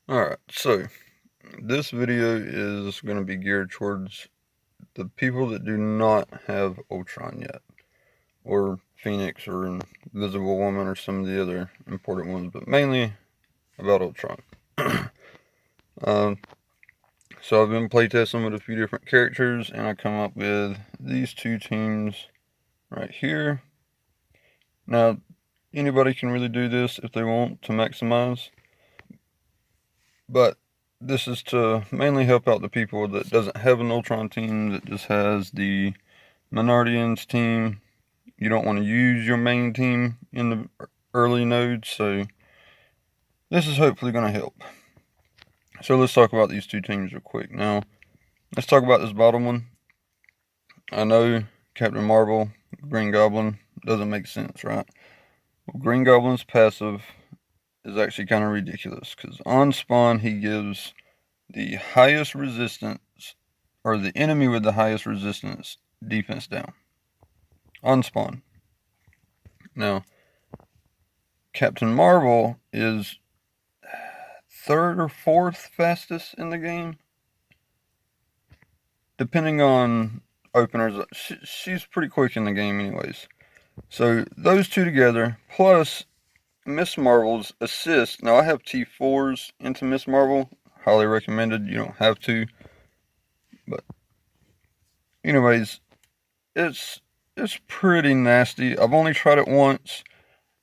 Alright, so this video is going to be geared towards the people that do not have Ultron yet, or Phoenix, or Invisible Woman, or some of the other important ones, but mainly about Ultron. um, so I've been playtesting with a few different characters, and I come up with these two teams right here. Now, anybody can really do this if they want to maximize, but this is to mainly help out the people that doesn't have an Ultron team, that just has the Menardians team. You don't want to use your main team in the early nodes, so this is hopefully going to help. So let's talk about these two teams real quick. Now, let's talk about this bottom one. I know Captain Marvel, Green Goblin, doesn't make sense, right? Well, Green Goblin's passive is actually kind of ridiculous, because on spawn he gives the highest resistance, or the enemy with the highest resistance, defense down. On spawn. Now, Captain Marvel is third or fourth fastest in the game, depending on openers. She's pretty quick in the game anyways. So those two together, plus Miss Marvel's assist. Now I have T4s into Miss Marvel. Highly recommended. You don't have to. But anyways, it's pretty nasty. I've only tried it once.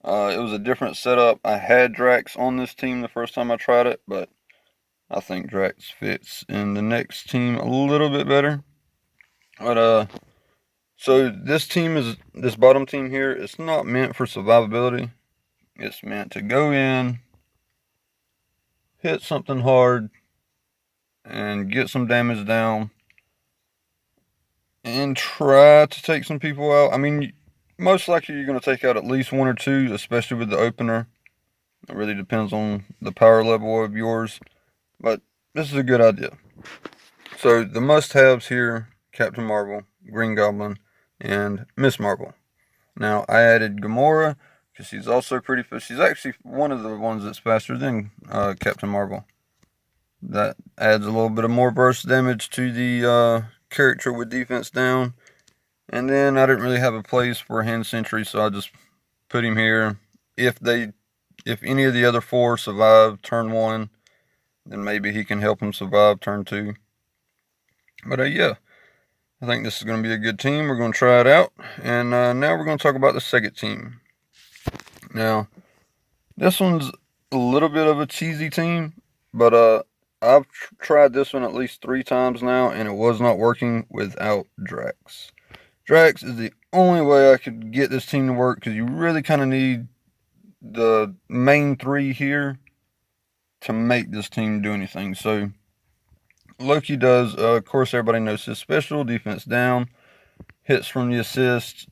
It was a different setup. I had Drax on this team the first time I tried it, but I think Drax fits in the next team a little bit better. But so this bottom team here, it's not meant for survivability. It's meant to go in, hit something hard, and get some damage down, and try to take some people out. I mean, most likely you're going to take out at least one or two, especially with the opener. It really depends on the power level of yours, but this is a good idea. So the must-haves here: Captain Marvel, Green Goblin, and Miss Marvel. Now I added Gamora because she's also pretty fast. She's actually one of the ones that's faster than Captain Marvel. That adds a little bit of more burst damage to the character with defense down. And then I didn't really have a place for Hand Sentry, so I just put him here. If any of the other four survive turn 1, then maybe he can help them survive turn 2. But yeah, I think this is going to be a good team. We're going to try it out. And now we're going to talk about the second team. Now, this one's a little bit of a cheesy team, but I've tried this one at least 3 times now, and it was not working without Drax. Drax is the only way I could get this team to work, because you really kind of need the main 3 here to make this team do anything. So Loki does, of course, everybody knows his special, defense down, hits from the assist.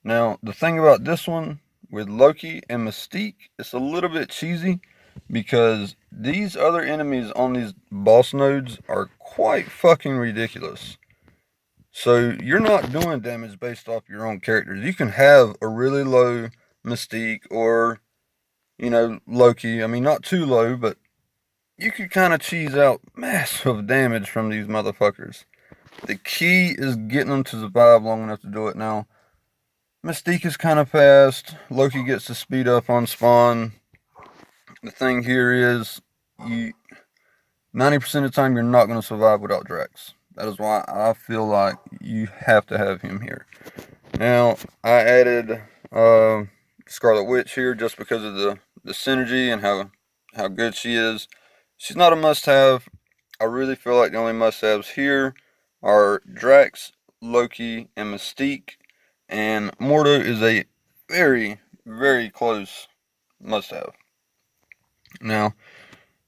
Now, the thing about this one with Loki and Mystique, it's a little bit cheesy, because these other enemies on these boss nodes are quite fucking ridiculous. So you're not doing damage based off your own characters. You can have a really low Mystique or, Loki. I mean, not too low, but you could kind of cheese out massive damage from these motherfuckers. The key is getting them to survive long enough to do it. Now, Mystique is kind of fast. Loki gets to speed up on spawn. The thing here is, 90% of the time you're not going to survive without Drax. That is why I feel like you have to have him here. Now, I added Scarlet Witch here just because of the synergy and how good she is. She's not a must-have. I really feel like the only must-haves here are Drax, Loki, and Mystique. And Mordo is a very, very close must-have. Now,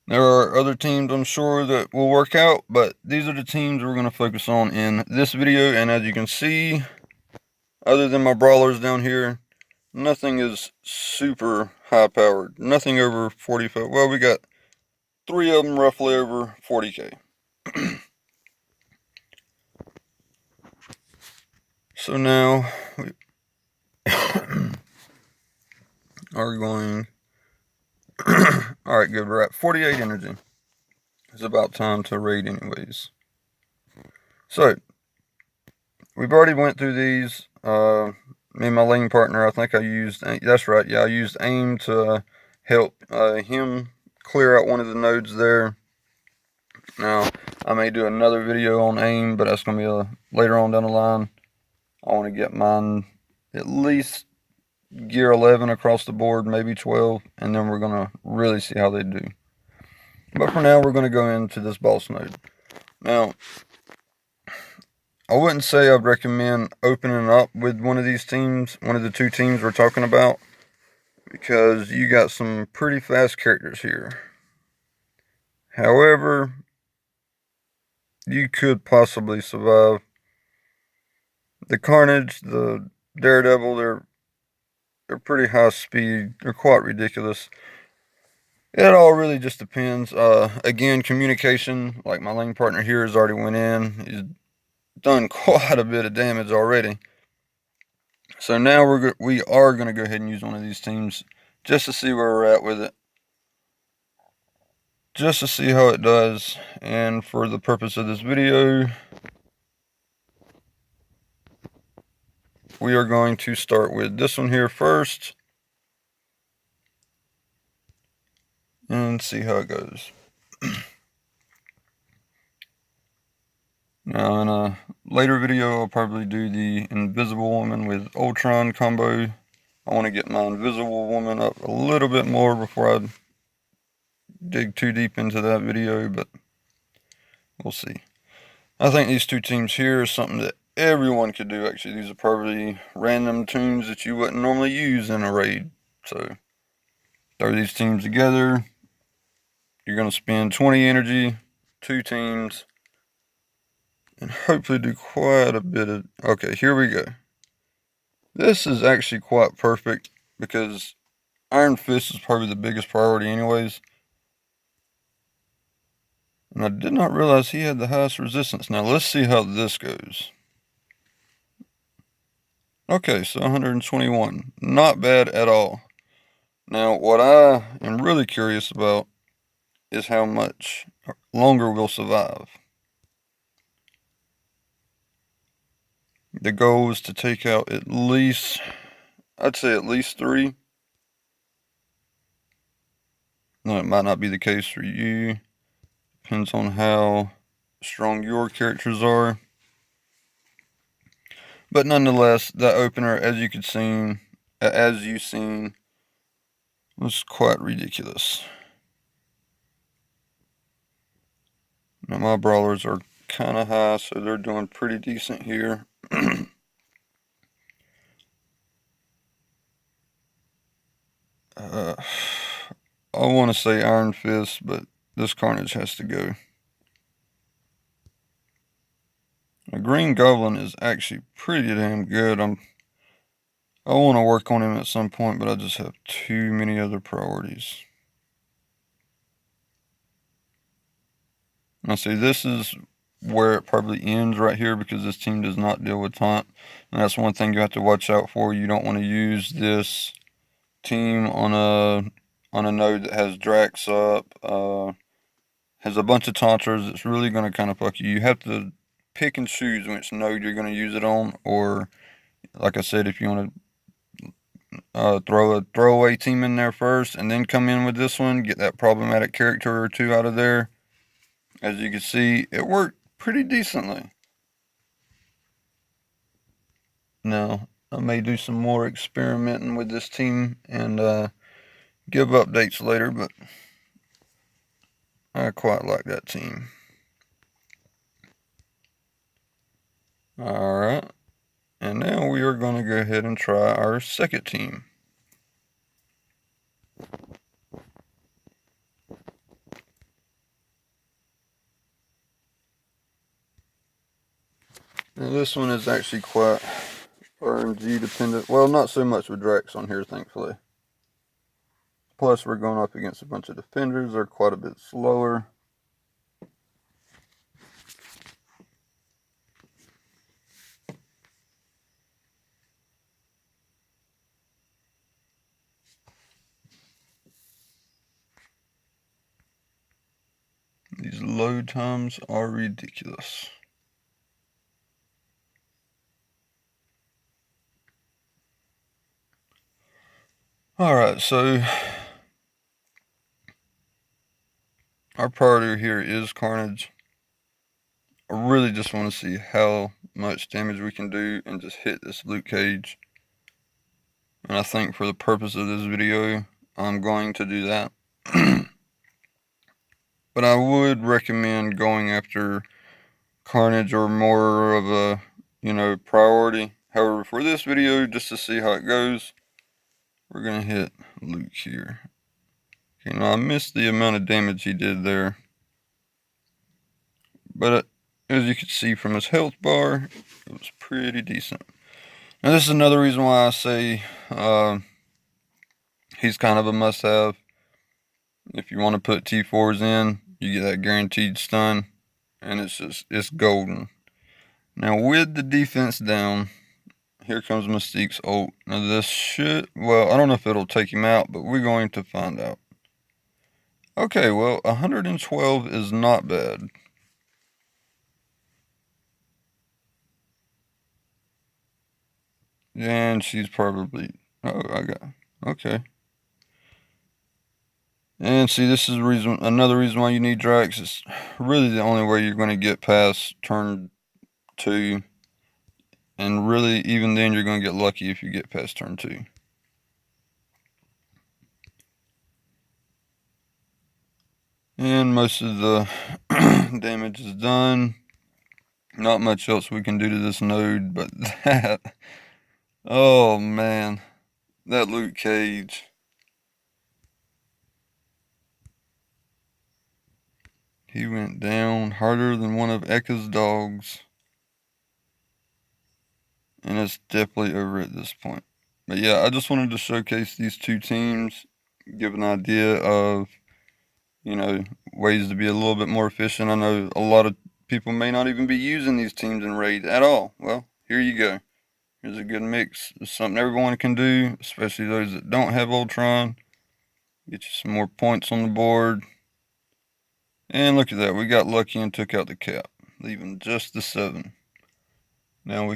there are other teams I'm sure that will work out, but these are the teams we're going to focus on in this video. And as you can see, other than my brawlers down here, nothing is super high powered. Nothing over 45. Well, we got 3 of them roughly over 40k. So now we are going Alright, good. We're at 48 energy. It's about time to raid anyways. So, we've already went through these. Me and my lane partner, I think I used, that's right, yeah, I used AIM to help him clear out one of the nodes there. Now, I may do another video on AIM, but that's going to be later on down the line. I want to get mine at least gear 11 across the board, maybe 12, and then we're going to really see how they do. But for now, we're going to go into this boss node. Now, I wouldn't say I'd recommend opening up with one of these teams, one of the two teams we're talking about, because you got some pretty fast characters here. However, you could possibly survive. The Carnage, the Daredevil, they're pretty high speed. They're quite ridiculous. It all really just depends. Again, communication, like my lane partner here has already went in. He's done quite a bit of damage already. So now we are going to go ahead and use one of these teams just to see where we're at with it. Just to see how it does. And for the purpose of this video, we are going to start with this one here first. And see how it goes. Now in a later video, I'll probably do the Invisible Woman with Ultron combo. I want to get my Invisible Woman up a little bit more before I dig too deep into that video, but we'll see. I think these two teams here are something that everyone could do, actually. These are probably random tunes that you wouldn't normally use in a raid. So, throw these teams together. You're going to spend 20 energy, 2 teams, and hopefully do quite a bit of... Okay, here we go. This is actually quite perfect because Iron Fist is probably the biggest priority anyways. And I did not realize he had the highest resistance. Now let's see how this goes. Okay, so 121. Not bad at all. Now what I am really curious about is how much longer we'll survive. The goal is to take out at least, I'd say at least 3. No, it might not be the case for you. Depends on how strong your characters are. But nonetheless, that opener, as you've seen, was quite ridiculous. Now my brawlers are kind of high, so they're doing pretty decent here. I want to say Iron Fist, but this Carnage has to go. A Green Goblin is actually pretty damn good. I want to work on him at some point, but I just have too many other priorities. Now see, this is where it probably ends right here because this team does not deal with taunt. And that's one thing you have to watch out for. You don't want to use this team on a node that has Drax up, has a bunch of taunters. It's really going to kind of fuck you. You have to pick and choose which node you're going to use it on, or like I said, if you want to throw a throwaway team in there first and then come in with this one, get that problematic character or 2 out of there. As you can see, it worked pretty decently. Now, I may do some more experimenting with this team and give updates later, but I quite like that team. Alright, and now we are going to go ahead and try our second team. Now this one is actually quite RNG dependent. Well, not so much with Drax on here, thankfully. Plus, we're going up against a bunch of defenders. They're quite a bit slower. These load times are ridiculous. Alright, so our priority here is Carnage. I really just want to see how much damage we can do and just hit this Luke Cage. And I think for the purpose of this video, I'm going to do that. But I would recommend going after Carnage or more of a, priority. However, for this video, just to see how it goes, we're going to hit Luke here. Okay, now I missed the amount of damage he did there. But as you can see from his health bar, it was pretty decent. Now this is another reason why I say he's kind of a must-have. If you want to put T4s in, you get that guaranteed stun, and it's golden. Now with the defense down, here comes Mystique's ult. Now this I don't know if it'll take him out, but we're going to find out. Okay, well, 112 is not bad. And she's probably, okay. And see, this is another reason why you need Drax. It's really the only way you're going to get past turn 2. And really, even then, you're going to get lucky if you get past turn 2. And most of the damage is done. Not much else we can do to this node, but that... Oh, man. That Luke Cage. He went down harder than one of Ekka's dogs. And it's definitely over at this point. But yeah, I just wanted to showcase these two teams, give an idea of, ways to be a little bit more efficient. I know a lot of people may not even be using these teams in Raid at all. Well, here you go. Here's a good mix. It's something everyone can do, especially those that don't have Ultron. Get you some more points on the board. And look at that. We got lucky and took out the cap, leaving just the 7. Now we